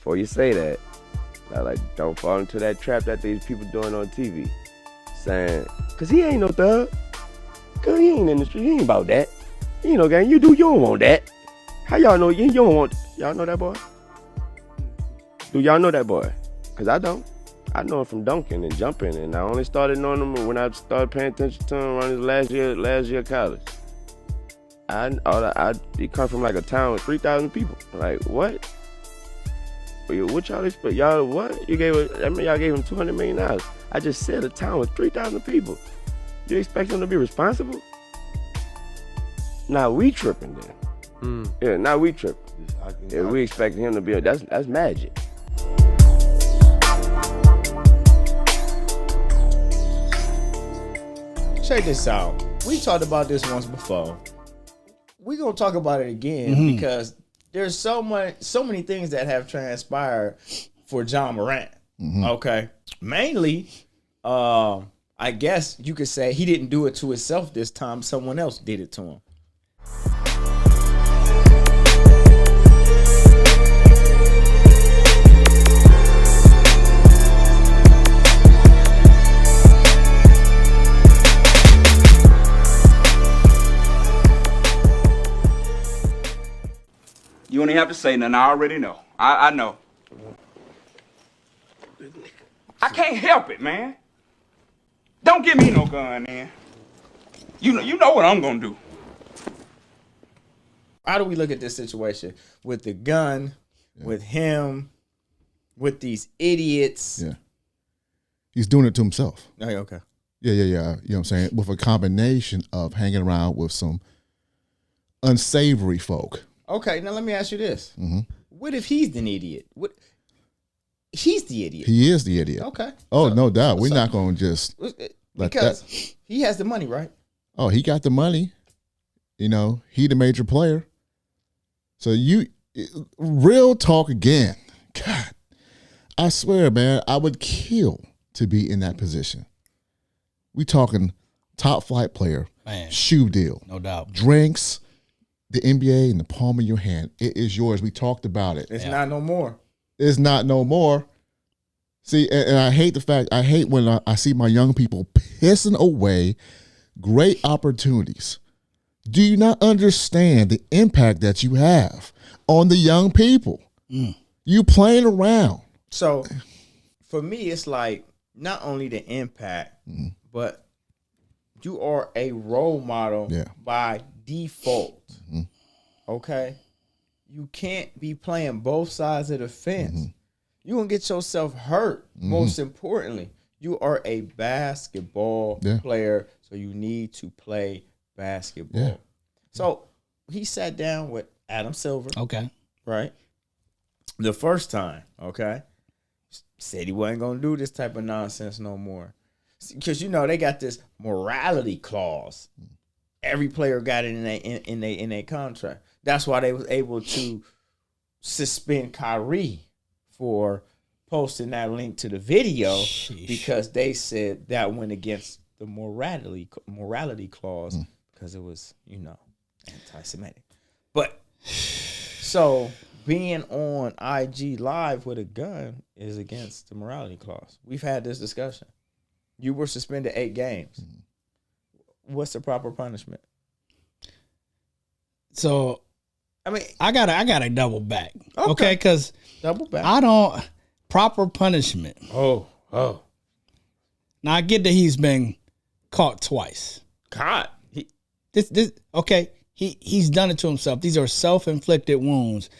before you say that, like, don't fall into that trap that these people doing on TV. Saying, cause he ain't no thug. Cause he ain't in the street, he ain't about that. He ain't no gang, you don't want that. How y'all know you don't want, y'all know that boy? Do y'all know that boy? Cause I don't. I know him from dunking and jumping, and I only started knowing him when I started paying attention to him around his last year of college. He come from like a town with 3,000 people. Like, what? What y'all expect? Y'all what? Y'all gave him $200 million. I just said a town with 3,000 people. You expect him to be responsible? Now we tripping then. Yeah, now we tripping. Yeah, we expecting him to be, that's magic. Check this out. We talked about this once before. We're going to talk about it again because there's so many things that have transpired for Ja Morant. Okay. Mainly, I guess you could say he didn't do it to himself this time. Someone else did it to him. You don't even have to say nothing. I already know. I know. I can't help it, man. Don't give me no gun, man. You know what I'm gonna do. How do we look at this situation with the gun, with him, with these idiots? Yeah. He's doing it to himself. Oh, okay. Yeah. You know what I'm saying? With a combination of hanging around with some unsavory folk. Okay, now let me ask you this. What if he's an idiot? He's the idiot. He is the idiot. Okay. Oh, so, no doubt. We're not going to just because he has the money, right? Oh, he got the money. You know, he the major player. So real talk again. God, I swear, man, I would kill to be in that position. We talking top flight player, man, shoe deal. No doubt. Drinks, the NBA in the palm of your hand. It is yours. We talked about it. It's not no more. It's not no more. See, and I hate when I see my young people pissing away great opportunities. Do you not understand the impact that you have on the young people? You playing around. So, for me, it's like not only the impact, but you are a role model by default. Okay? You can't be playing both sides of the fence. You're going to get yourself hurt, most importantly. You are a basketball player, so you need to play basketball. Yeah. So he sat down with Adam Silver. Okay. Right? The first time, okay? Said he wasn't going to do this type of nonsense no more. Because, you know, they got this morality clause. Every player got it in their contract. That's why they was able to suspend Kyrie for posting that link to the video. Sheesh. Because they said that went against the morality clause because it was, you know, anti-Semitic. But so being on IG Live with a gun is against the morality clause. We've had this discussion. You were suspended 8 games. What's the proper punishment? So, I mean, I gotta double back. Okay, because double back. I don't proper punishment. Oh. Now I get that he's been caught twice. Caught. He's done it to himself. These are self-inflicted wounds.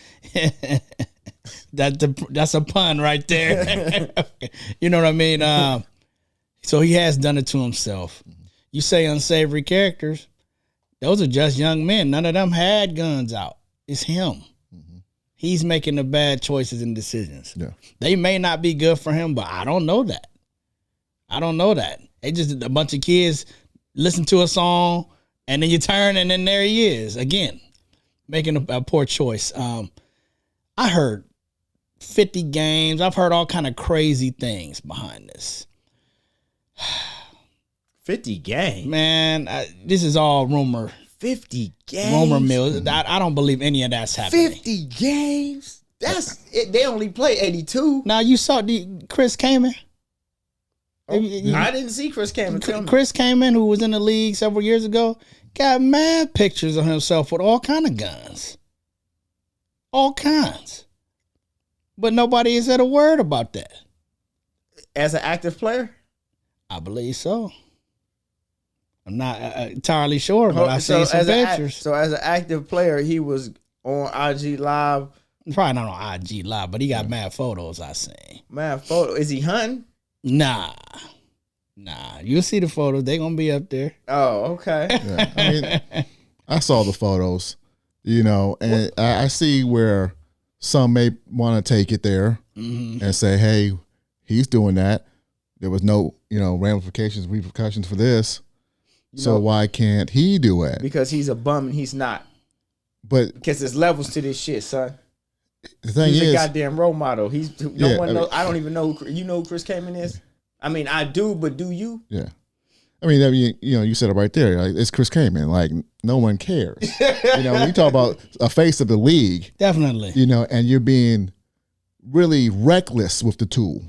That's a pun right there. You know what I mean? So he has done it to himself. You say unsavory characters, those are just young men. None of them had guns out. It's him. He's making the bad choices and decisions. Yeah. They may not be good for him, but I don't know that. They just a bunch of kids listen to a song, and then you turn, and then there he is again, making a poor choice. I heard 50 games. I've heard all kind of crazy things behind this. 50 games? Man, this is all rumor. 50 games? Rumor mill. I don't believe any of that's happening. 50 games? That's it. They only play 82. Now you saw Chris Kaman. I didn't see Chris Kaman. Chris Kaman, who was in the league several years ago, got mad pictures of himself with all kind of guns. All kinds. But nobody has said a word about that. As an active player? I believe so. I'm not entirely sure, but I've seen some pictures. So as an active player, he was on IG Live. Probably not on IG Live, but he got mad photos I seen. Mad photo. Is he hunting? Nah. You'll see the photos. They gonna be up there. Oh, okay. Yeah. I mean, I saw the photos, and I see where some may want to take it there and say, hey, he's doing that. There was no, repercussions for this. So why can't he do it? Because he's a bum and he's not. But because there's levels to this shit, son. The thing he's is, a goddamn role model. No one knows. I don't even know. You know who Chris Kaman is? I mean, I do, but do you? Yeah. I mean, you said it right there. Like, it's Chris Kaman. Like, no one cares. When you talk about a face of the league, definitely. And you're being really reckless with the tool.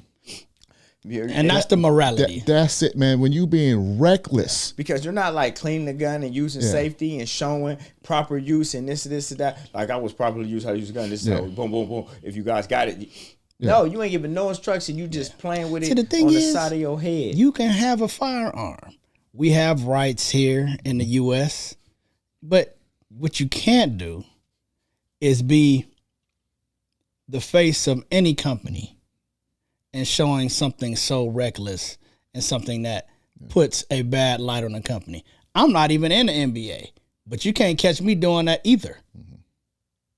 And that's the morality. That's it, man. When you being reckless, because you're not like cleaning the gun and using safety and showing proper use and this and that. Like, I was properly used how to use a gun. This is how boom, boom, boom. If you guys got it. No, you ain't giving no instruction. You just playing with it on the side of your head. You can have a firearm. We have rights here in the U.S., but what you can't do is be the face of any company and showing something so reckless and something that puts a bad light on the company. I'm not even in the NBA, but you can't catch me doing that either.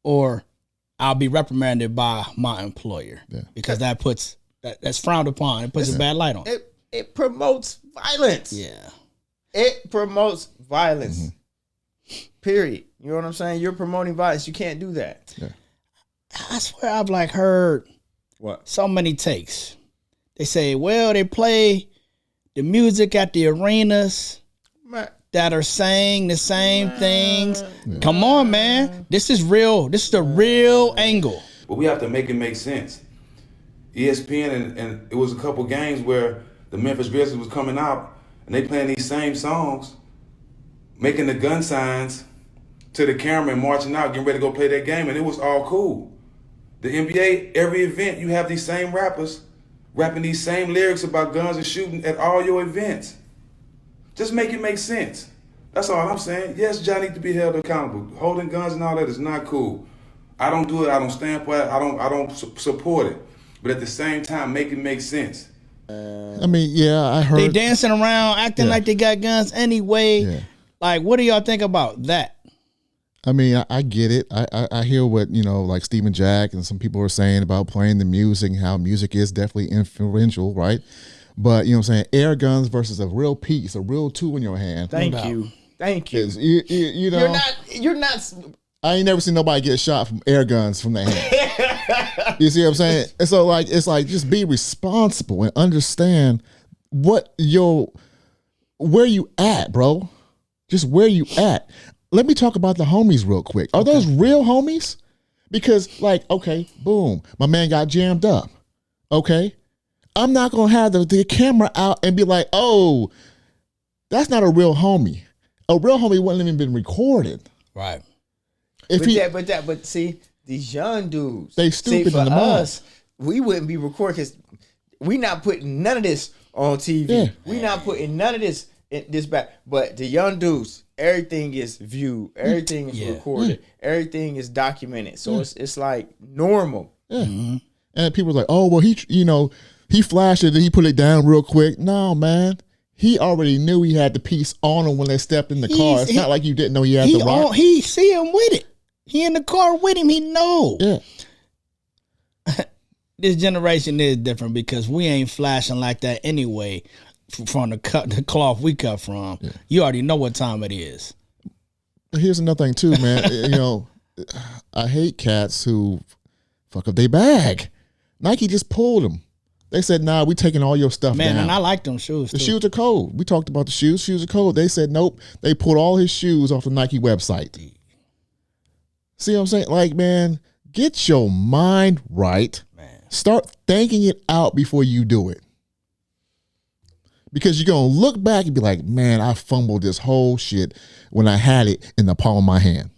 Or I'll be reprimanded by my employer because that's frowned upon. It puts a bad light on. It promotes violence. Yeah. It promotes violence. Period. You know what I'm saying? You're promoting violence. You can't do that. Yeah. I swear I've heard so many takes. They say, well, they play the music at the arenas that are saying the same things. Yeah. Come on, man. This is real. This is the real angle. But we have to make it make sense. ESPN, and it was a couple games where the Memphis Grizzlies was coming out and they playing these same songs, making the gun signs to the camera and marching out, getting ready to go play that game, and it was all cool. The NBA, every event, you have these same rappers rapping these same lyrics about guns and shooting at all your events. Just make it make sense. That's all I'm saying. Yes, John needs to be held accountable. Holding guns and all that is not cool. I don't do it. I don't stand for it. I don't support it. But at the same time, make it make sense. I mean, I heard they dancing around, acting like they got guns anyway. Yeah. Like, what do y'all think about that? I mean, I get it. I hear what, like Stephen Jack and some people are saying about playing the music and how music is definitely influential, right? But, what I'm saying, air guns versus a real piece, a real tool in your hand. Thank you. You're not. I ain't never seen nobody get shot from air guns from their hand. You see what I'm saying? And so, it's like, just be responsible and understand where you at, bro. Just where you at. Let me talk about the homies real quick. Are those real homies? Because, okay, boom, my man got jammed up. Okay, I'm not going to have the camera out and be like, oh, that's not a real homie. A real homie wouldn't have even been recorded. Right. But see, these young dudes, they stupid for in the us, we wouldn't be recorded because we not putting none of this on TV. Yeah. We not putting none of this back. But the young dudes, everything is viewed, everything is recorded, everything is documented. So it's like normal. Yeah. Mm-hmm. And people are like, oh, well, he flashed it and he put it down real quick. No, man. He already knew he had the piece on him when they stepped in the car. It's not like you didn't know he had the rock. He see him with it. He in the car with him. He know. Yeah. This generation is different because we ain't flashing like that anyway. From the cloth we cut from, you already know what time it is. Here's another thing too, man. I hate cats who fuck up their bag. Nike just pulled them. They said, nah, we taking all your stuff down. And I like them shoes, The shoes are cold. We talked about the shoes. Shoes are cold. They said, nope. They pulled all his shoes off the Nike website. See what I'm saying? Like, man, Get your mind right. Man. Start thinking it out before you do it. Because you're going to look back and be like, man, I fumbled this whole shit when I had it in the palm of my hand.